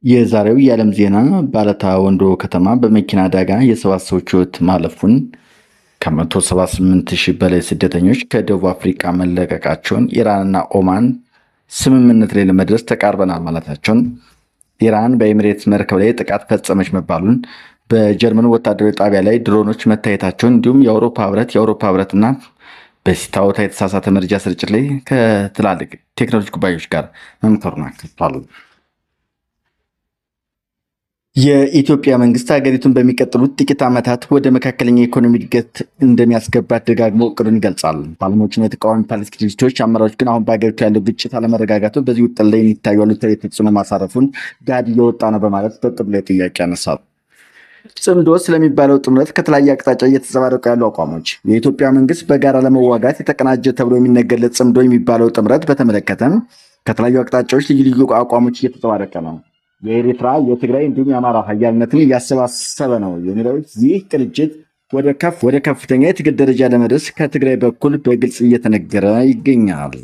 የዛሬው የዓለም ዜና በአለታ ወንዶ ከተማ በመኪና አደጋ የ7 ሰዎች ሕይወት ማለፉን፣ ከ178 ሺህ በላይ ስደተኞች ከደቡብ አፍሪካ መለቀቃቸውን፣ ኢራንና ኦማን ስምምነት ላይ ለመድረስ ተቃርበናል ማለታቸውን፣ ኢራን በኤሚሬትስ መርከብ ላይ ጥቃት ፈጸመች መባሉን፣ በጀርመን ወታደራዊ ጣቢያ ላይ ድሮኖች መታየታቸውን፣ እንዲሁም የአውሮፓ ህብረትና በሲታወታ የተሳሳተ መረጃ ስርጭት ላይ ከትላልቅ ቴክኖሎጂ ኩባንያዎች ጋር መምከሩን አክሏል። የኢትዮጵያ መንግስት ሀገሪቱን በሚቀጥሉት ጥቂት ዓመታት ወደ መካከለኛ ኢኮኖሚ እድገት እንደሚያስገባት ደጋግሞ እቅዱን ይገልጻል። ባለሙያዎችና የተቃዋሚ ፖለቲካ ድርጅቶች አመራሮች ግን አሁን በሀገሪቱ ያለው ግጭት አለመረጋጋቱ በዚህ ውጥን ላይ የሚታዩ አሉታዊ ተጽዕኖ ማሳረፉን ጋድ እየወጣ ነው በማለት በጥብ ላይ ጥያቄ ያነሳሉ። ጽምዶ ስለሚባለው ጥምረት ከተለያየ አቅጣጫ እየተንጸባረቁ ያሉ አቋሞች፣ የኢትዮጵያ መንግስት በጋራ ለመዋጋት የተቀናጀ ተብሎ የሚነገርለት ጽምዶ የሚባለው ጥምረት በተመለከተም ከተለያዩ አቅጣጫዎች ልዩ ልዩ አቋሞች እየተንጸባረቀ ነው። የኤርትራ፣ የትግራይ እንዲሁም የአማራ ሀያልነትን እያሰባሰበ ነው የሚለው ይህ ቅንጅት ወደ ከፍተኛ የትግል ደረጃ ለመድረስ ከትግራይ በኩል በግልጽ እየተነገረ ይገኛል።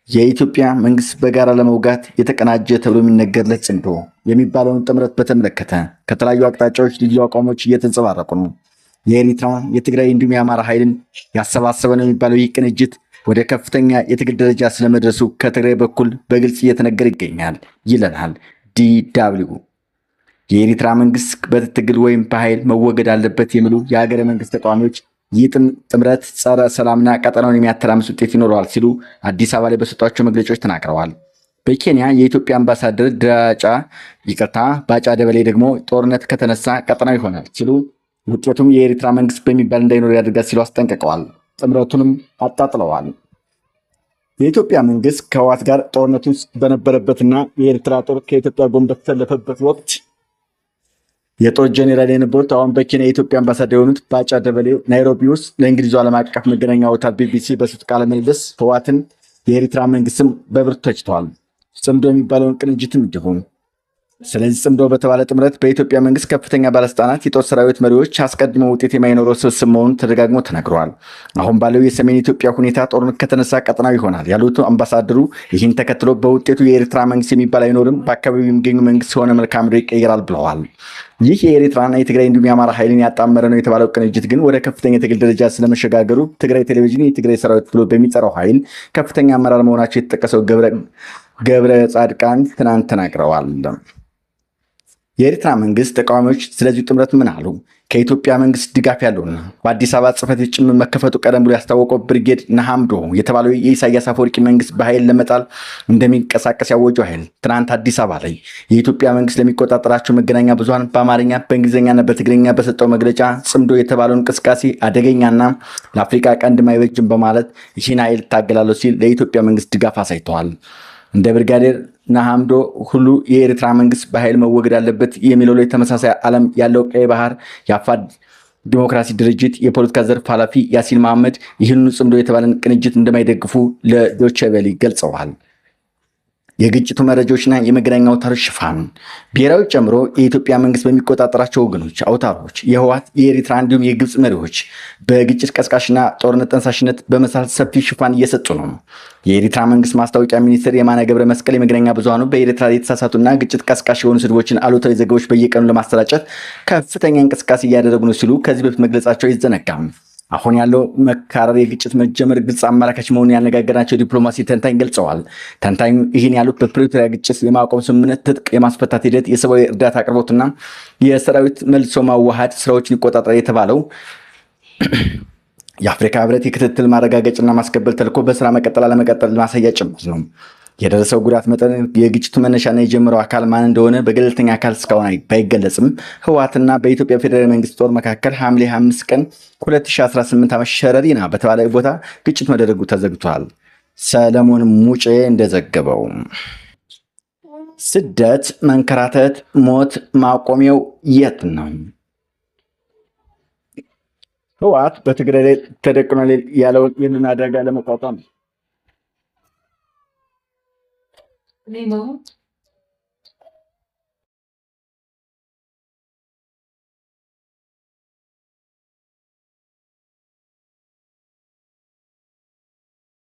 የኢትዮጵያ መንግስት በጋራ ለመውጋት የተቀናጀ ተብሎ የሚነገርለት ጽምዶ የሚባለውን ጥምረት በተመለከተ ከተለያዩ አቅጣጫዎች ልዩ አቋሞች እየተንጸባረቁ ነው። የኤርትራ፣ የትግራይ እንዲሁም የአማራ ኃይልን ያሰባሰበ ነው የሚባለው ይህ ቅንጅት ወደ ከፍተኛ የትግል ደረጃ ስለመድረሱ ከትግራይ በኩል በግልጽ እየተነገረ ይገኛል ይለናል ዲደብሊው። የኤርትራ መንግስት በትግል ወይም በኃይል መወገድ አለበት የሚሉ የሀገረ መንግስት ተቃዋሚዎች ይህ ጥምረት ጸረ ሰላምና ቀጠናውን የሚያተራምስ ውጤት ይኖረዋል ሲሉ አዲስ አበባ ላይ በሰጧቸው መግለጫዎች ተናግረዋል። በኬንያ የኢትዮጵያ አምባሳደር ባጫ ደበሌ ደግሞ ጦርነት ከተነሳ ቀጠናው ይሆናል ሲሉ ውጤቱም የኤርትራ መንግስት በሚባል እንዳይኖር ያደርጋል ሲሉ አስጠንቅቀዋል። ጥምረቱንም አጣጥለዋል። የኢትዮጵያ መንግስት ከህወሓት ጋር ጦርነት ውስጥ በነበረበትና የኤርትራ ጦር ከኢትዮጵያ ጎን በተሰለፈበት ወቅት የጦር ጄኔራል የነበሩት አሁን በኬንያ የኢትዮጵያ አምባሳደር የሆኑት ባጫ ደበሌ ናይሮቢ ውስጥ ለእንግሊዙ ዓለም አቀፍ መገናኛ አውታር ቢቢሲ በሰጡት ቃለ ምልልስ ህወሓትን የኤርትራ መንግስትም በብርቱ ተችተዋል። ጽምዶ የሚባለውን ቅንጅትም እንዲሁም። ስለዚህ ጽምዶ በተባለ ጥምረት በኢትዮጵያ መንግስት ከፍተኛ ባለስልጣናት፣ የጦር ሰራዊት መሪዎች አስቀድሞ ውጤት የማይኖረው ስብስብ መሆኑን ተደጋግሞ ተነግረዋል። አሁን ባለው የሰሜን ኢትዮጵያ ሁኔታ ጦርነት ከተነሳ ቀጠናው ይሆናል ያሉት አምባሳደሩ ይህን ተከትሎ በውጤቱ የኤርትራ መንግስት የሚባል አይኖርም፣ በአካባቢው የሚገኙ መንግስት የሆነ መልክዓ ምድር ይቀየራል ብለዋል። ይህ የኤርትራና የትግራይ እንዲሁም የአማራ ኃይልን ያጣመረ ነው የተባለው ቅንጅት ግን ወደ ከፍተኛ የትግል ደረጃ ስለመሸጋገሩ ትግራይ ቴሌቪዥን የትግራይ ሰራዊት ብሎ በሚጠራው ኃይል ከፍተኛ አመራር መሆናቸው የተጠቀሰው ገብረ ጻድቃን ትናንት ተናግረዋል። የኤርትራ መንግስት ተቃዋሚዎች ስለዚህ ጥምረት ምን አሉ? ከኢትዮጵያ መንግስት ድጋፍ ያለውና በአዲስ አበባ ጽሕፈት ቤት ጭምር መከፈቱ ቀደም ብሎ ያስታወቀው ብርጌድ ንሓመዶ የተባለው የኢሳያስ አፈወርቂ መንግስት በኃይል ለመጣል እንደሚንቀሳቀስ ያወጀው ኃይል ትናንት አዲስ አበባ ላይ የኢትዮጵያ መንግስት ለሚቆጣጠራቸው መገናኛ ብዙሃን በአማርኛ በእንግሊዝኛና በትግርኛ በሰጠው መግለጫ ጽምዶ የተባለውን እንቅስቃሴ አደገኛና ለአፍሪካ ቀንድ ማይበጅም በማለት ይህን ኃይል እታገላለሁ ሲል ለኢትዮጵያ መንግስት ድጋፍ አሳይተዋል። እንደ ብርጋዴር ንሓመዶ ሁሉ የኤርትራ መንግስት በኃይል መወገድ አለበት የሚለው ላይ ተመሳሳይ ዓለም ያለው ቀይ ባህር የአፋር ዲሞክራሲ ድርጅት የፖለቲካ ዘርፍ ኃላፊ ያሲን መሐመድ ይህንኑ ጽምዶ የተባለን ቅንጅት እንደማይደግፉ ለዶቼ ቬለ ገልጸዋል። የግጭቱ መረጃዎችና የመገናኛ አውታሮች ሽፋን ብሔራዊ ጨምሮ የኢትዮጵያ መንግስት በሚቆጣጠራቸው ወገኖች አውታሮች የህወሓት፣ የኤርትራ እንዲሁም የግብፅ መሪዎች በግጭት ቀስቃሽና ጦርነት ጠንሳሽነት በመሳል ሰፊ ሽፋን እየሰጡ ነው። የኤርትራ መንግስት ማስታወቂያ ሚኒስትር የማነ ገብረ መስቀል የመገናኛ ብዙሃኑ በኤርትራ የተሳሳቱና ግጭት ቀስቃሽ የሆኑ ስድቦችን፣ አሉታዊ ዘገባዎች በየቀኑ ለማሰራጨት ከፍተኛ እንቅስቃሴ እያደረጉ ነው ሲሉ ከዚህ በፊት መግለጻቸው አይዘነጋም። አሁን ያለው መካረር የግጭት መጀመር ግልጽ አመላካች መሆኑን ያነጋገራቸው ዲፕሎማሲ ተንታኝ ገልጸዋል። ተንታኙ ይህን ያሉት በፕሪቶሪያ ግጭት የማቆም ስምምነት ትጥቅ የማስፈታት ሂደት፣ የሰብአዊ እርዳታ አቅርቦትና የሰራዊት መልሶ ማዋሃድ ስራዎችን ይቆጣጠራል የተባለው የአፍሪካ ህብረት የክትትል ማረጋገጫና ማስከበር ተልዕኮ በስራ መቀጠል አለመቀጠል ማሳያ ጭምር ነው። የደረሰው ጉዳት መጠን፣ የግጭቱ መነሻና የጀመረው አካል ማን እንደሆነ በገለልተኛ አካል እስካሁን ባይገለጽም ህወሓትና በኢትዮጵያ ፌዴራል መንግስት ጦር መካከል ሐምሌ 5 ቀን 2018 ዓ.ም ሸረሪና በተባለ ቦታ ግጭት መደረጉ ተዘግቷል። ሰለሞን ሙጬ እንደዘገበው ስደት፣ መንከራተት፣ ሞት ማቆሚያው የት ነው? ህወሓት በትግራይ ላይ ተደቅኗል ያለውን ይህንን አደጋ ለመቋቋም